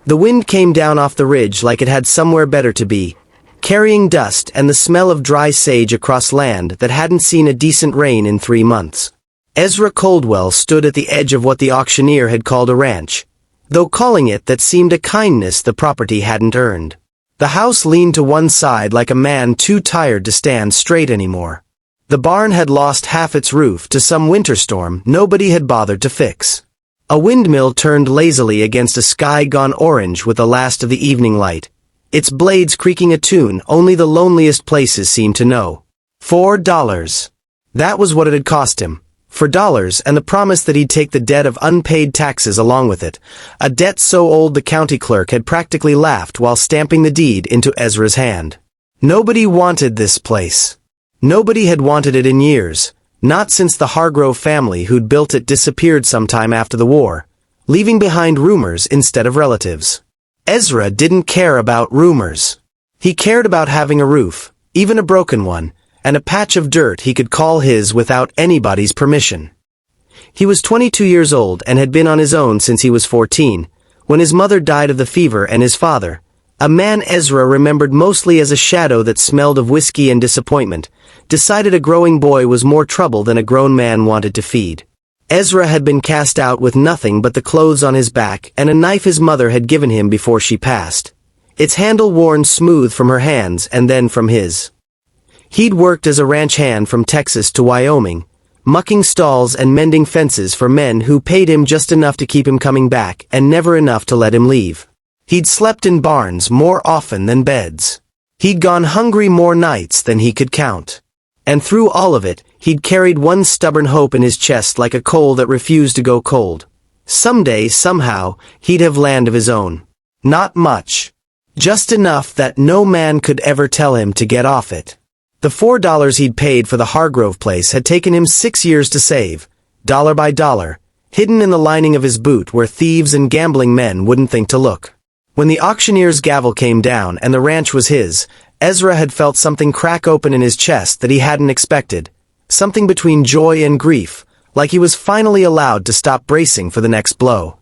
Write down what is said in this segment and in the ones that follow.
The wind came down off the ridge like it had somewhere better to be, carrying dust and the smell of dry sage across land that hadn't seen a decent rain in 3 months. Ezra Coldwell stood at the edge of what the auctioneer had called a ranch, though calling it that seemed a kindness the property hadn't earned. The house leaned to one side like a man too tired to stand straight anymore. The barn had lost half its roof to some winter storm nobody had bothered to fix. A windmill turned lazily against a sky gone orange with the last of the evening light, its blades creaking a tune only the loneliest places seemed to know. $4. That was what it had cost him. $4 and the promise that he'd take the debt of unpaid taxes along with it, a debt so old the county clerk had practically laughed while stamping the deed into Ezra's hand. Nobody wanted this place. Nobody had wanted it in years, not since the Hargrove family who'd built it disappeared sometime after the war, leaving behind rumors instead of relatives. Ezra didn't care about rumors. He cared about having a roof, even a broken one, and a patch of dirt he could call his without anybody's permission. He was 22 years old and had been on his own since he was 14, when his mother died of the fever and his father, a man Ezra remembered mostly as a shadow that smelled of whiskey and disappointment, decided a growing boy was more trouble than a grown man wanted to feed. Ezra had been cast out with nothing but the clothes on his back and a knife his mother had given him before she passed, its handle worn smooth from her hands and then from his. He'd worked as a ranch hand from Texas to Wyoming, mucking stalls and mending fences for men who paid him just enough to keep him coming back and never enough to let him leave. He'd slept in barns more often than beds. He'd gone hungry more nights than he could count. And through all of it, he'd carried one stubborn hope in his chest like a coal that refused to go cold. Someday, somehow, he'd have land of his own. Not much. Just enough that no man could ever tell him to get off it. The $4 he'd paid for the Hargrove place had taken him 6 years to save, dollar by dollar, hidden in the lining of his boot where thieves and gambling men wouldn't think to look. When the auctioneer's gavel came down and the ranch was his, Ezra had felt something crack open in his chest that he hadn't expected, something between joy and grief, like he was finally allowed to stop bracing for the next blow.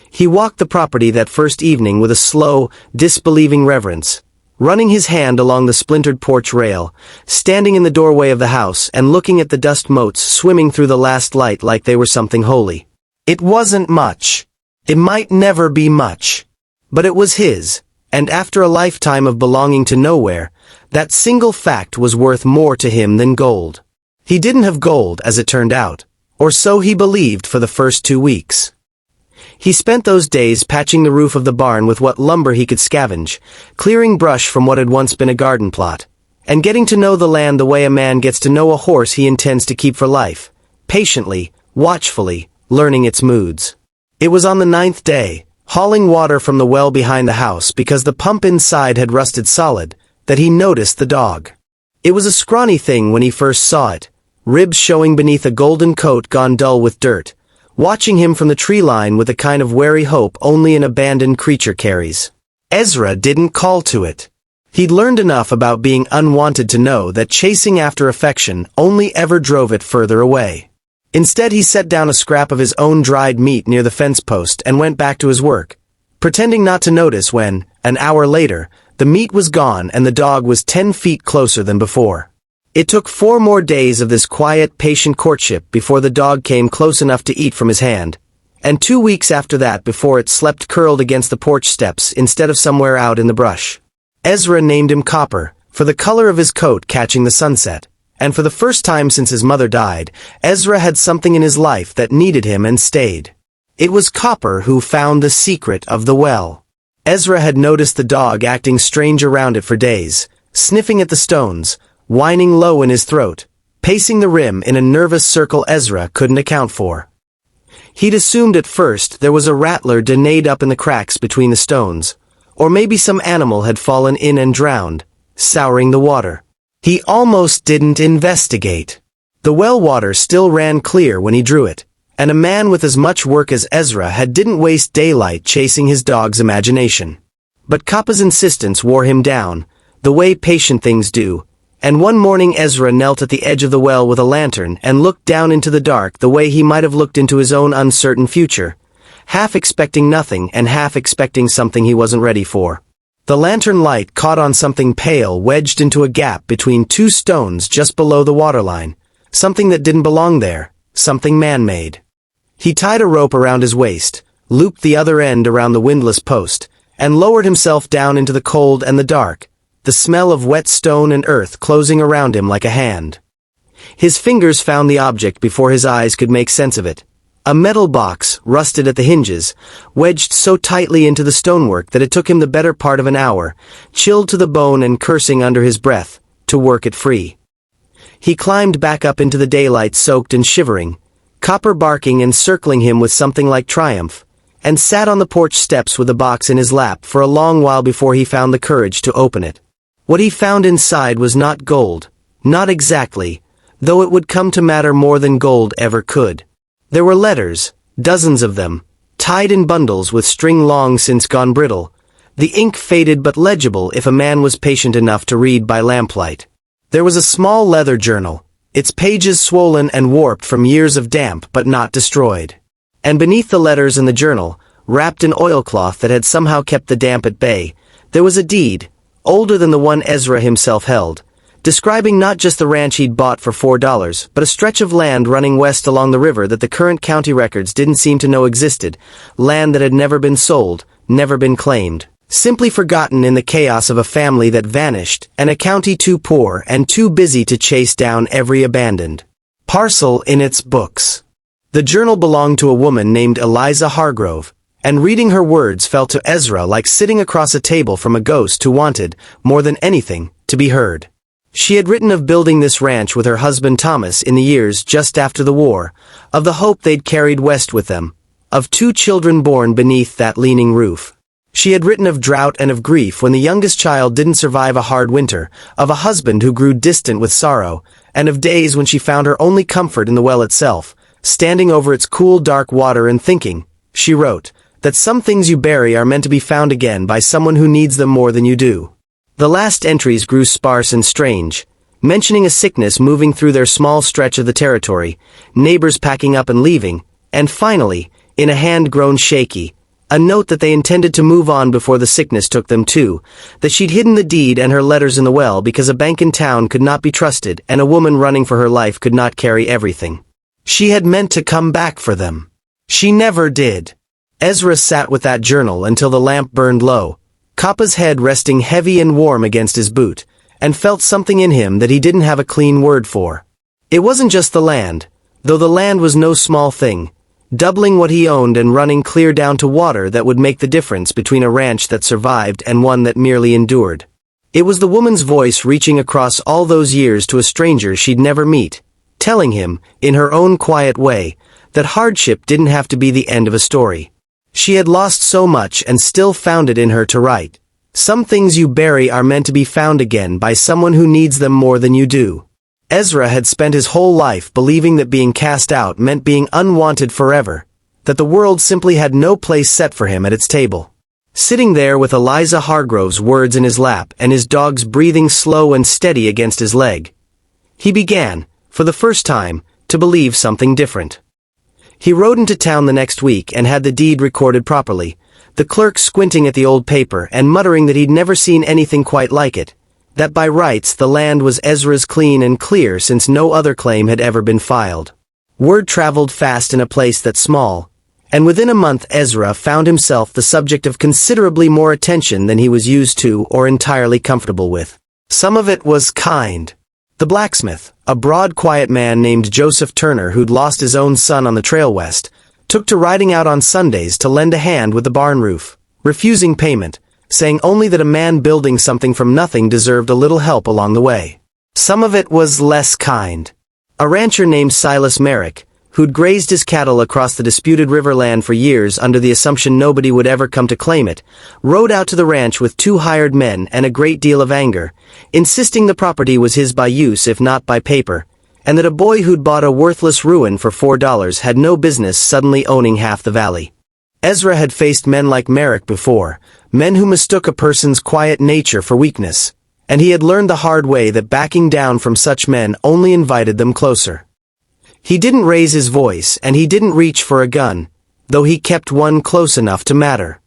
He walked the property that first evening with a slow, disbelieving reverence, running his hand along the splintered porch rail, standing in the doorway of the house and looking at the dust motes swimming through the last light like they were something holy. It wasn't much. It might never be much. But it was his, and after a lifetime of belonging to nowhere, that single fact was worth more to him than gold. He didn't have gold, as it turned out, or so he believed for the first 2 weeks. He spent those days patching the roof of the barn with what lumber he could scavenge, clearing brush from what had once been a garden plot, and getting to know the land the way a man gets to know a horse he intends to keep for life, patiently, watchfully, learning its moods. It was on the 9th day, hauling water from the well behind the house because the pump inside had rusted solid, that he noticed the dog. It was a scrawny thing when he first saw it, ribs showing beneath a golden coat gone dull with dirt, watching him from the tree line with a kind of wary hope only an abandoned creature carries. Ezra didn't call to it. He'd learned enough about being unwanted to know that chasing after affection only ever drove it further away. Instead he set down a scrap of his own dried meat near the fence post and went back to his work, pretending not to notice when, an hour later, the meat was gone and the dog was 10 feet closer than before. It took 4 more days of this quiet, patient courtship before the dog came close enough to eat from his hand, and 2 weeks after that before it slept curled against the porch steps instead of somewhere out in the brush. Ezra named him Copper, for the color of his coat catching the sunset. And for the first time since his mother died, Ezra had something in his life that needed him and stayed. It was Copper who found the secret of the well. Ezra had noticed the dog acting strange around it for days, sniffing at the stones, whining low in his throat, pacing the rim in a nervous circle Ezra couldn't account for. He'd assumed at first there was a rattler denayed up in the cracks between the stones, or maybe some animal had fallen in and drowned, souring the water. He almost didn't investigate. The well water still ran clear when he drew it, and a man with as much work as Ezra didn't waste daylight chasing his dog's imagination. But Kappa's insistence wore him down, the way patient things do, and one morning Ezra knelt at the edge of the well with a lantern and looked down into the dark the way he might have looked into his own uncertain future, half expecting nothing and half expecting something he wasn't ready for. The lantern light caught on something pale wedged into a gap between two stones just below the waterline, something that didn't belong there, something man-made. He tied a rope around his waist, looped the other end around the windlass post, and lowered himself down into the cold and the dark, the smell of wet stone and earth closing around him like a hand. His fingers found the object before his eyes could make sense of it. A metal box, rusted at the hinges, wedged so tightly into the stonework that it took him the better part of an hour, chilled to the bone and cursing under his breath, to work it free. He climbed back up into the daylight soaked and shivering, copper barking and circling him with something like triumph, and sat on the porch steps with the box in his lap for a long while before he found the courage to open it. What he found inside was not gold, not exactly, though it would come to matter more than gold ever could. There were letters, dozens of them, tied in bundles with string long since gone brittle, the ink faded but legible if a man was patient enough to read by lamplight. There was a small leather journal, its pages swollen and warped from years of damp but not destroyed. And beneath the letters in the journal, wrapped in oilcloth that had somehow kept the damp at bay, there was a deed, older than the one Ezra himself held, describing not just the ranch he'd bought for $4, but a stretch of land running west along the river that the current county records didn't seem to know existed, land that had never been sold, never been claimed, simply forgotten in the chaos of a family that vanished, and a county too poor and too busy to chase down every abandoned parcel in its books. The journal belonged to a woman named Eliza Hargrove, and reading her words felt to Ezra like sitting across a table from a ghost who wanted, more than anything, to be heard. She had written of building this ranch with her husband Thomas in the years just after the war, of the hope they'd carried west with them, of 2 children born beneath that leaning roof. She had written of drought and of grief when the youngest child didn't survive a hard winter, of a husband who grew distant with sorrow, and of days when she found her only comfort in the well itself, standing over its cool dark water and thinking, she wrote, that some things you bury are meant to be found again by someone who needs them more than you do. The last entries grew sparse and strange, mentioning a sickness moving through their small stretch of the territory, neighbors packing up and leaving, and finally, in a hand grown shaky, a note that they intended to move on before the sickness took them too, that she'd hidden the deed and her letters in the well because a bank in town could not be trusted and a woman running for her life could not carry everything. She had meant to come back for them. She never did. Ezra sat with that journal until the lamp burned low, Kappa's head resting heavy and warm against his boot, and felt something in him that he didn't have a clean word for. It wasn't just the land, though the land was no small thing, doubling what he owned and running clear down to water that would make the difference between a ranch that survived and one that merely endured. It was the woman's voice reaching across all those years to a stranger she'd never meet, telling him, in her own quiet way, that hardship didn't have to be the end of a story. She had lost so much and still found it in her to write. Some things you bury are meant to be found again by someone who needs them more than you do. Ezra had spent his whole life believing that being cast out meant being unwanted forever, that the world simply had no place set for him at its table. Sitting there with Eliza Hargrove's words in his lap and his dog's breathing slow and steady against his leg, he began, for the first time, to believe something different. He rode into town the next week and had the deed recorded properly, the clerk squinting at the old paper and muttering that he'd never seen anything quite like it, that by rights the land was Ezra's clean and clear since no other claim had ever been filed. Word traveled fast in a place that's small, and within a month Ezra found himself the subject of considerably more attention than he was used to or entirely comfortable with. Some of it was kind. The blacksmith, a broad quiet man named Joseph Turner who'd lost his own son on the trail west, took to riding out on Sundays to lend a hand with the barn roof, refusing payment, saying only that a man building something from nothing deserved a little help along the way. Some of it was less kind. A rancher named Silas Merrick, who'd grazed his cattle across the disputed riverland for years under the assumption nobody would ever come to claim it, rode out to the ranch with 2 hired men and a great deal of anger, insisting the property was his by use if not by paper, and that a boy who'd bought a worthless ruin for $4 had no business suddenly owning half the valley. Ezra had faced men like Merrick before, men who mistook a person's quiet nature for weakness, and he had learned the hard way that backing down from such men only invited them closer. He didn't raise his voice and he didn't reach for a gun, though he kept one close enough to matter.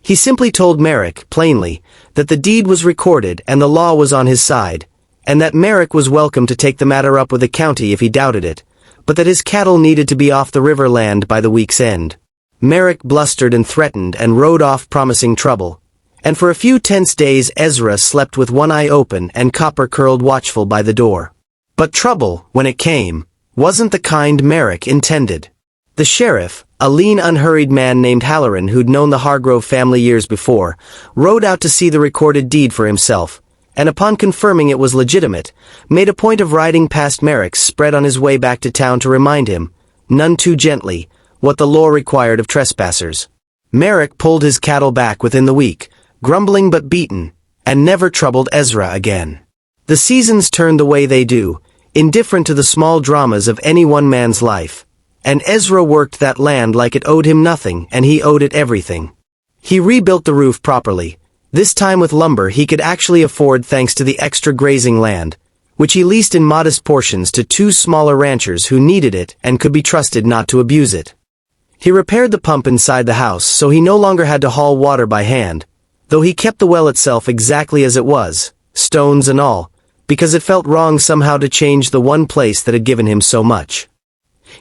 He simply told Merrick, plainly, that the deed was recorded and the law was on his side, and that Merrick was welcome to take the matter up with the county if he doubted it, but that his cattle needed to be off the river land by the week's end. Merrick blustered and threatened and rode off promising trouble, and for a few tense days Ezra slept with one eye open and Copper curled watchful by the door. But trouble, when it came, wasn't the kind Merrick intended. The sheriff, a lean unhurried man named Halloran who'd known the Hargrove family years before, rode out to see the recorded deed for himself, and upon confirming it was legitimate, made a point of riding past Merrick's spread on his way back to town to remind him, none too gently, what the law required of trespassers. Merrick pulled his cattle back within the week, grumbling but beaten, and never troubled Ezra again. The seasons turned the way they do, indifferent to the small dramas of any one man's life, and Ezra worked that land like it owed him nothing and he owed it everything. He rebuilt the roof properly, this time with lumber he could actually afford thanks to the extra grazing land, which he leased in modest portions to two smaller ranchers who needed it and could be trusted not to abuse it. He repaired the pump inside the house so he no longer had to haul water by hand, though he kept the well itself exactly as it was, stones and all, because it felt wrong somehow to change the one place that had given him so much.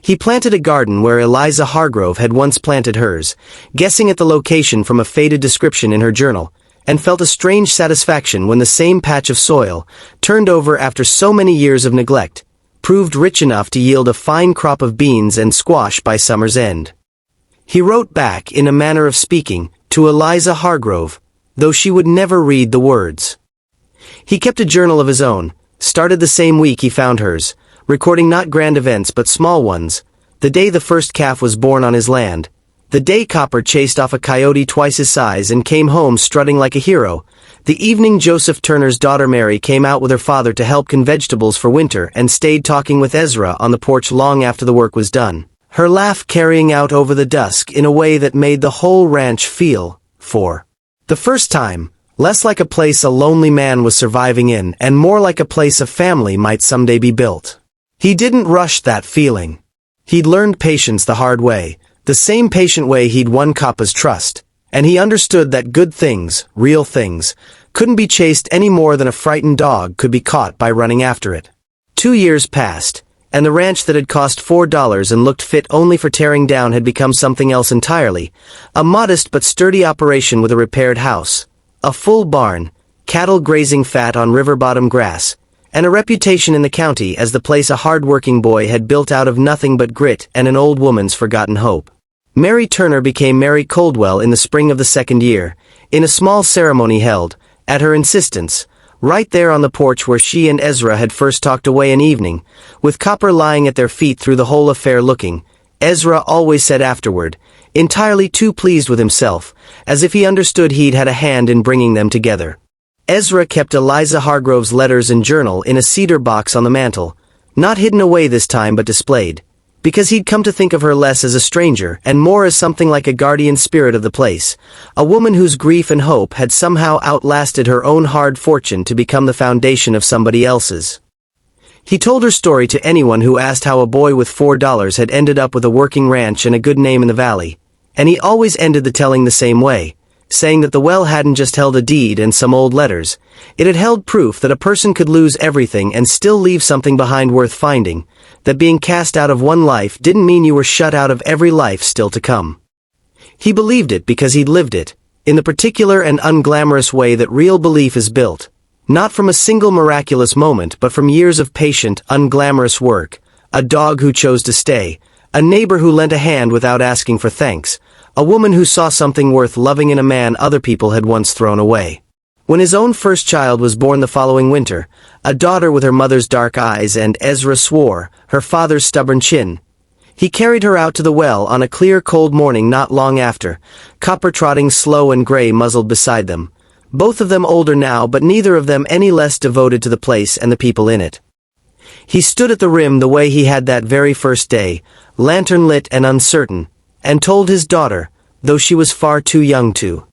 He planted a garden where Eliza Hargrove had once planted hers, guessing at the location from a faded description in her journal, and felt a strange satisfaction when the same patch of soil, turned over after so many years of neglect, proved rich enough to yield a fine crop of beans and squash by summer's end. He wrote back, in a manner of speaking, to Eliza Hargrove, though she would never read the words. He kept a journal of his own, started the same week he found hers, recording not grand events but small ones, the day the first calf was born on his land, the day Copper chased off a coyote twice his size and came home strutting like a hero, the evening Joseph Turner's daughter Mary came out with her father to help can vegetables for winter and stayed talking with Ezra on the porch long after the work was done, her laugh carrying out over the dusk in a way that made the whole ranch feel, for the first time, less like a place a lonely man was surviving in and more like a place a family might someday be built. He didn't rush that feeling. He'd learned patience the hard way, the same patient way he'd won Coppa's trust, and he understood that good things, real things, couldn't be chased any more than a frightened dog could be caught by running after it. 2 years passed, and the ranch that had cost $4 and looked fit only for tearing down had become something else entirely, a modest but sturdy operation with a repaired house, a full barn, cattle grazing fat on river-bottom grass, and a reputation in the county as the place a hard-working boy had built out of nothing but grit and an old woman's forgotten hope. Mary Turner became Mary Coldwell in the spring of the second year, in a small ceremony held, at her insistence, right there on the porch where she and Ezra had first talked away an evening, with Copper lying at their feet through the whole affair looking, Ezra always said afterward, entirely too pleased with himself, as if he understood he'd had a hand in bringing them together. Ezra kept Eliza Hargrove's letters and journal in a cedar box on the mantel, not hidden away this time but displayed, because he'd come to think of her less as a stranger and more as something like a guardian spirit of the place, a woman whose grief and hope had somehow outlasted her own hard fortune to become the foundation of somebody else's. He told her story to anyone who asked how a boy with $4 had ended up with a working ranch and a good name in the valley, and he always ended the telling the same way, saying that the well hadn't just held a deed and some old letters, it had held proof that a person could lose everything and still leave something behind worth finding, that being cast out of one life didn't mean you were shut out of every life still to come. He believed it because he'd lived it, in the particular and unglamorous way that real belief is built, not from a single miraculous moment but from years of patient, unglamorous work, a dog who chose to stay, a neighbor who lent a hand without asking for thanks, a woman who saw something worth loving in a man other people had once thrown away. When his own first child was born the following winter, a daughter with her mother's dark eyes and Ezra swore, her father's stubborn chin, he carried her out to the well on a clear cold morning not long after, Copper trotting slow and gray muzzled beside them, both of them older now but neither of them any less devoted to the place and the people in it. He stood at the rim the way he had that very first day, lantern lit and uncertain, and told his daughter, though she was far too young to.